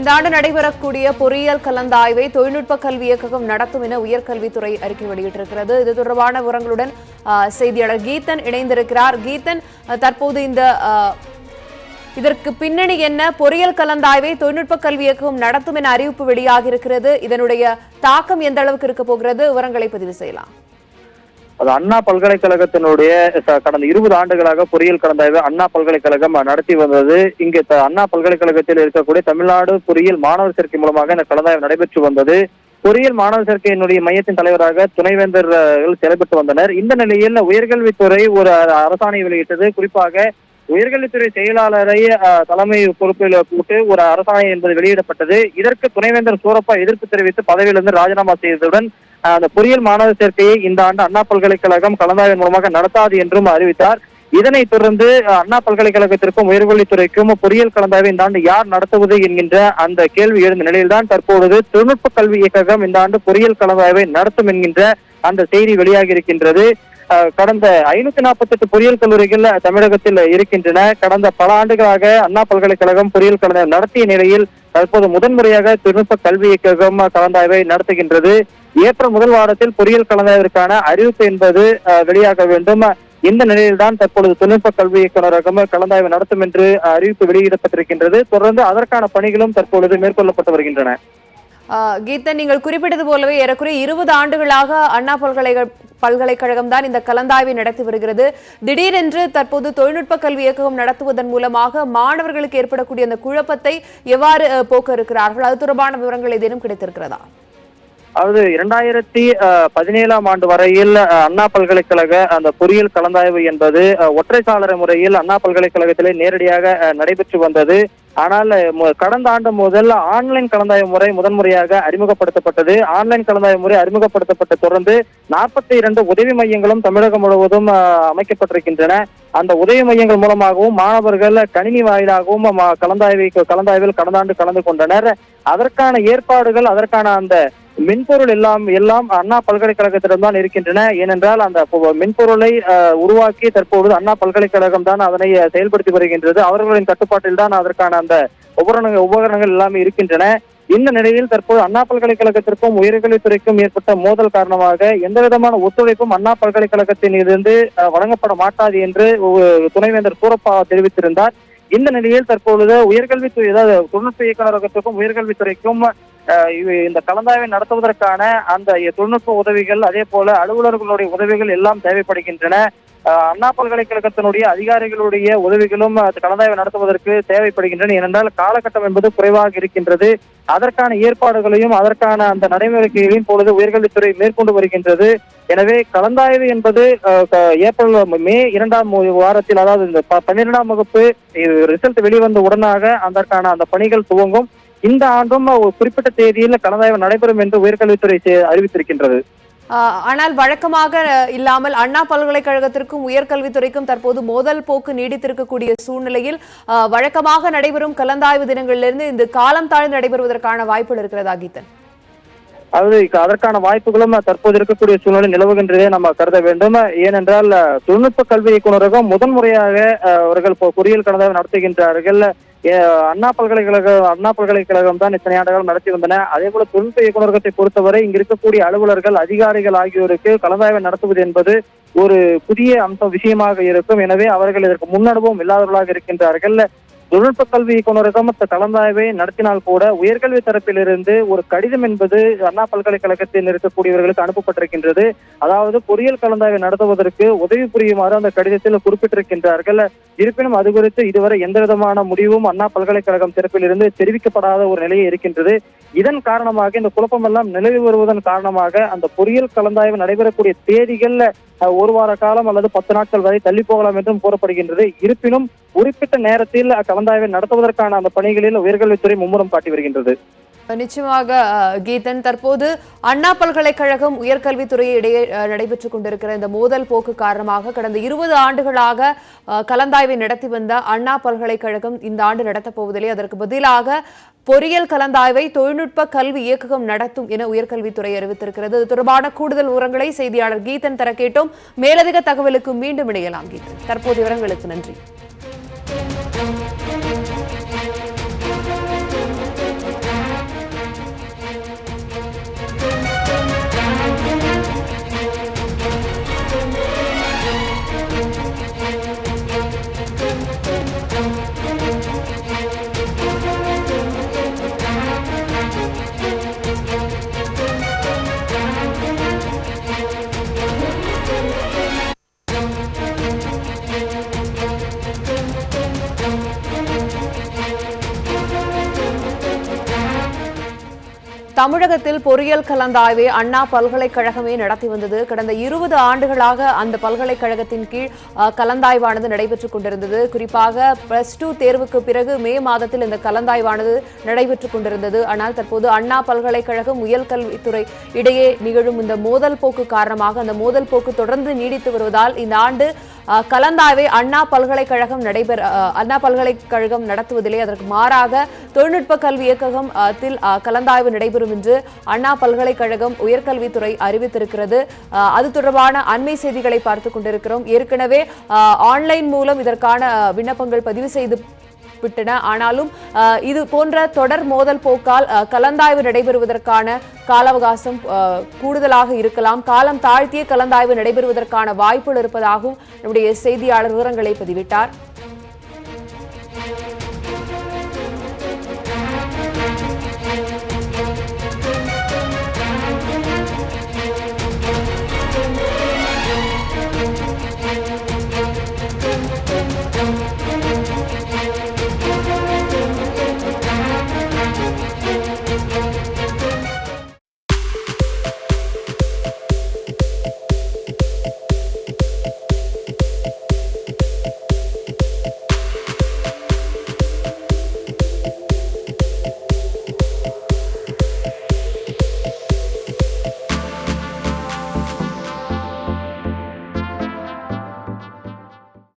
இந்த ஆண்டு நடைபெறக்கூடிய பொறியியல் கலந்தாய்வை தொழில்நுட்ப கல்வி இயக்ககம் நடத்தும் என உயர்கல்வித்துறை அறிக்கை வெளியிட்டிருக்கிறது. இது தொடர்பான விவரங்களுடன் செய்தியாளர் கீதன் இணைந்திருக்கிறார். கீதன், தற்போது இதற்கு பின்னணி என்ன? பொறியியல் கலந்தாய்வை தொழில்நுட்ப கல்வி இயக்ககம் நடத்தும் என அறிவிப்பு வெளியாகியிருக்கிறது. இதனுடைய தாக்கம் எந்த அளவுக்கு இருக்க போகிறது? விவரங்களை பதிவு செய்யலாம். அது அண்ணா பல்கலைக்கழகத்தினுடைய கடந்த 20 ஆண்டுகளாக பொறியியல் கலந்தாய்வு அண்ணா பல்கலைக்கழகம் நடத்தி வந்தது. இங்கு அண்ணா பல்கலைக்கழகத்தில் இருக்கக்கூடிய தமிழ்நாடு பொறியியல் மாணவர் சேர்க்கை மூலமாக இந்த கலந்தாய்வு நடைபெற்று வந்தது. பொறியியல் மாணவர் சேர்க்கையினுடைய மையத்தின் தலைவராக துணைவேந்தர்கள் செயல்பட்டு வந்தனர். இந்த நிலையில் உயர்கல்வித்துறை ஒரு அரசாணை வெளியிட்டது. குறிப்பாக உயர்கல்வித்துறை செயலாளரை தலைமை பொறுப்பில் போட்டு ஒரு அரசாணை என்பது வெளியிடப்பட்டது. இதற்கு துணைவேந்தர் சூரப்பா எதிர்ப்பு தெரிவித்து பதவியிலிருந்து ராஜினாமா செய்ததுடன் அந்த பொறியியல் மாணவர் சேர்க்கையை இந்த ஆண்டு அண்ணா பல்கலைக்கழகம் கலந்தாய்வின் மூலமாக நடத்தாது என்றும் அறிவித்தார். இதனைத் தொடர்ந்து அண்ணா பல்கலைக்கழகத்திற்கும் உயர்கல்வித்துறைக்கும் பொறியியல் கலந்தாய்வை இந்த ஆண்டு யார் நடத்துவது என்கின்ற அந்த கேள்வி எழுந்த நிலையில்தான் தற்பொழுது தொழில்நுட்ப கல்வி இயக்ககம் இந்த ஆண்டு பொறியியல் கலந்தாய்வை நடத்தும் என்கின்ற அந்த செய்தி வெளியாகி இருக்கின்றது. கடந்த 548 பொறியியல் கல்லூரிகள் தமிழகத்தில் இருக்கின்றன. கடந்த பல ஆண்டுகளாக அண்ணா பல்கலைக்கழகம் பொறியியல் கலந்தாய்வு நடத்திய நிலையில் தற்போது முதன்முறையாக தொழில்நுட்ப கல்வி இயக்ககம் கலந்தாய்வை நடத்துகின்றது. ஏப்ரல் முதல் வாரத்தில் பொறியியல் கலந்தாய்விற்கான அறிவிப்பு என்பது வெளியாக வேண்டும். இந்த நிலையில்தான் தற்பொழுது தொழில்நுட்ப கல்வி இயக்குநரகம் கலந்தாய்வு நடத்தும் என்று அறிவிப்பு வெளியிடப்பட்டிருக்கின்றது. தொடர்ந்து அதற்கான பணிகளும் தற்பொழுது மேற்கொள்ளப்பட்டு வருகின்றன. கீதன், நீங்கள் குறிப்பிட்டது போலவே ஏறக்குறைய 20 ஆண்டுகளாக அண்ணா பல்கலைக்கழகம் தான் இந்த கலந்தாய்வை நடத்தி வருகிறது. திடீரென்று தற்போது தொழில்நுட்ப கல்வி இயக்ககம் நடத்துவதன் மூலமாக மாணவர்களுக்கு ஏற்படக்கூடிய அந்த குழப்பத்தை எவ்வாறு போக்க இருக்கிறார்கள்? அது தொடர்பான விவரங்கள் ஏதேனும் கிடைத்திருக்கிறதா? அதாவது 2017ஆம் ஆண்டு வரையில் அண்ணா பல்கலைக்கழக அந்த பொறியியல் கலந்தாய்வு என்பது ஒற்றை சாளர முறையில் அண்ணா பல்கலைக்கழகத்திலே நேரடியாக நடைபெற்று வந்தது. ஆனால் கடந்த ஆண்டு முதல் ஆன்லைன் கலந்தாய்வு முறை முதன்முறையாக அறிமுகப்படுத்தப்பட்டது. ஆன்லைன் கலந்தாய்வு முறை அறிமுகப்படுத்தப்பட்ட தொடர்ந்து 42 உதவி மையங்களும் தமிழகம் முழுவதும் அமைக்கப்பட்டிருக்கின்றன. அந்த உதவி மையங்கள் மூலமாகவும் மாணவர்கள் கணினி வாயிலாகவும் கலந்தாய்வில் கடந்த ஆண்டு கலந்து கொண்டனர். அதற்கான ஏற்பாடுகள், அதற்கான அந்த மென்பொருள் எல்லாம் அண்ணா பல்கலைக்கழகத்திடம் தான் இருக்கின்றன. ஏனென்றால் அந்த மென்பொருளை உருவாக்கி தற்பொழுது அண்ணா பல்கலைக்கழகம் தான் அதனை செயல்படுத்தி வருகின்றது. அவர்களின் கட்டுப்பாட்டில் தான் அதற்கான அந்த உபகரணங்கள் எல்லாமே இருக்கின்றன. இந்த நிலையில் தற்போது அண்ணா பல்கலைக்கழகத்திற்கும் உயர்கல்வித்துறைக்கும் ஏற்பட்ட மோதல் காரணமாக எந்த விதமான ஒத்துழைப்பும் அண்ணா பல்கலைக்கழகத்தின் இருந்து வழங்கப்பட மாட்டாது என்று துணைவேந்தர் சூரப்பா தெரிவித்திருந்தார். இந்த நிலையில் தற்பொழுது உயர்கல்வித்துறை, அதாவது தொழில்நுட்ப இயக்குநரகத்துக்கும் உயர்கல்வித்துறைக்கும் இந்த கலந்தாய்வை நடத்துவதற்கான அந்த தொழில்நுட்ப உதவிகள், அதே போல அலுவலர்களுடைய உதவிகள் எல்லாம் தேவைப்படுகின்றன. அண்ணா பல்கலைக்கழகத்தினுடைய அதிகாரிகளுடைய உதவிகளும் கலந்தாய்வை நடத்துவதற்கு தேவைப்படுகின்றன. ஏனென்றால் காலகட்டம் என்பது குறைவாக இருக்கின்றது. அதற்கான ஏற்பாடுகளையும் அதற்கான அந்த நடைமுறைகளையும் பொழுது உயர்கல்வித்துறை மேற்கொண்டு வருகின்றது. எனவே கலந்தாய்வு என்பது மே 2ஆம் வாரத்தில், அதாவது இந்த 12ஆம் வகுப்பு ரிசல்ட் வெளிவந்த உடனாக அதற்கான அந்த பணிகள் துவங்கும். இந்த ஆண்டும் ஒரு குறிப்பிட்ட தேதியில் கலந்தாய்வு நடைபெறும் என்று உயர்கல்வித்துறை அறிவித்திருக்கின்றது. ஆனால் வழக்கமாக இல்லாமல் அண்ணா பல்கலைக்கழகத்திற்கும் உயர்கல்வித்துறைக்கும் தற்போது மோதல் போக்கு நீடித்திருக்கக்கூடிய சூழ்நிலையில் வழக்கமாக நடைபெறும் கலந்தாய்வு தினங்களிலிருந்து இந்த காலம் தாழ்ந்து நடைபெறுவதற்கான வாய்ப்புகள் இருக்கிறதா கீதன்? அதாவது அதற்கான வாய்ப்புகளும் தற்போது இருக்கக்கூடிய சூழ்நிலை நிலவுகின்றதே நம்ம கருத வேண்டும். ஏனென்றால் தொழில்நுட்ப கல்வி இயக்குநரகம் முதன்முறையாக அவர்கள் பொறியியல் கலந்தாய்வு நடத்துகின்றார்கள். அண்ணா பல்கலைக்கழகம் தான் இத்தனை ஆண்டுகள் நடத்தி வந்தன. அதே போல தொழில்நுட்ப இயக்குநரகத்தை பொறுத்தவரை இங்கு இருக்கக்கூடிய அலுவலர்கள், அதிகாரிகள் ஆகியோருக்கு கலந்தாய்வை நடத்துவது என்பது ஒரு புதிய விஷயமாக இருக்கும். எனவே அவர்கள் இதற்கு முன்னனுபவம் இல்லாதவர்களாக இருக்கின்றார்கள். தொழில்நுட்ப கல்வி இயக்குநரகம் கலந்தாய்வை நடத்தினால் கூட உயர்கல்வி தரப்பிலிருந்து ஒரு கடிதம் என்பது அண்ணா பல்கலைக்கழகத்தில் இருக்கக்கூடியவர்களுக்கு அனுப்பப்பட்டிருக்கின்றது. அதாவது பொறியியல் கலந்தாய்வை நடத்துவதற்கு உதவி புரியுமாறு அந்த கடிதத்தில் குறிப்பிட்டிருக்கின்றார்கள். இருப்பினும் அது குறித்து இதுவரை எந்த விதமான முடிவும் அண்ணா பல்கலைக்கழகம் தரப்பிலிருந்து தெரிவிக்கப்படாத ஒரு நிலையே இருக்கின்றது. இதன் காரணமாக இந்த குழப்பம் எல்லாம் நிலவி வருவதன் காரணமாக அந்த பொறியியல் கலந்தாய்வு நடைபெறக்கூடிய தேதிகள் ஒரு வார காலம் அல்லது 10 நாட்கள் வரை தள்ளி போகலாம் என்றும் கூறப்படுகின்றது. இருப்பினும் குறிப்பிட்ட நேரத்தில் கலந்தாய்வை நடத்துவதற்கான அந்த பணிகளில் உயர்கல்வித்துறை மும்முரம் காட்டி வருகின்றது. நிச்சயமாக கீதன், தற்போது அண்ணா பல்கலைக்கழகம் உயர்கல்வித்துறை இடையே நடைபெற்றுக் கொண்டிருக்கிற இந்த மோதல் போக்கு காரணமாக கடந்த 20 ஆண்டுகளாக கலந்தாய்வை நடத்தி வந்த அண்ணா பல்கலைக்கழகம் இந்த ஆண்டு நடத்தப் போவதில்லை. அதற்கு பதிலாக பொறியியல் கலந்தாய்வை தொழில்நுட்ப கல்வி இயக்ககம் நடத்தும் என உயர்கல்வித்துறை அறிவித்திருக்கிறது. இது தொடர்பான கூடுதல் விவரங்களை செய்தியாளர் கீதன் தர கேட்டோம். மேலதிக தகவலுக்கு மீண்டும் இணையலாம் கீதன். தற்போது விவரங்களுக்கு நன்றி. தமிழகத்தில் பொறியியல் கலந்தாய்வை அண்ணா பல்கலைக்கழகமே நடத்தி வந்தது. கடந்த 20 ஆண்டுகளாக அந்த பல்கலைக்கழகத்தின் கீழ் கலந்தாய்வானது நடைபெற்றுக் கொண்டிருந்தது. குறிப்பாக +2 தேர்வுக்கு பிறகு மே மாதத்தில் இந்த கலந்தாய்வானது நடைபெற்றுக் கொண்டிருந்தது. ஆனால் தற்போது அண்ணா பல்கலைக்கழகம் உயர்கல்வித்துறை இடையே நிகழும் இந்த மோதல் போக்கு காரணமாக அந்த மோதல் போக்கு தொடர்ந்து நீடித்து வருவதால் இந்த ஆண்டு கலந்தாய்வை அண்ணா பல்கலைக்கழகம் நடத்துவதில்லை. அதற்கு மாறாக தொழில்நுட்ப கல்வி இயக்ககத்தில் கலந்தாய்வு நடைபெறும் என்று அண்ணா பல்கலைக்கழகம் உயர்கல்வித்துறை அறிவித்திருக்கிறது. அது தொடர்பான அண்மை செய்திகளை பார்த்துக் கொண்டிருக்கிறோம். ஏற்கனவே ஆன்லைன் மூலம் இதற்கான விண்ணப்பங்கள் பதிவு செய்து விட்டன. ஆனாலும் இது போன்ற தொடர் மோதல் போக்கால் கலந்தாய்வு நடைபெறுவதற்கான கால அவகாசம் கூடுதலாக இருக்கலாம். காலம் தாழ்த்திய கலந்தாய்வு நடைபெறுவதற்கான வாய்ப்புகள் இருப்பதாகவும் நம்முடைய செய்தியாளர் விவரங்களை பதிவிட்டார்.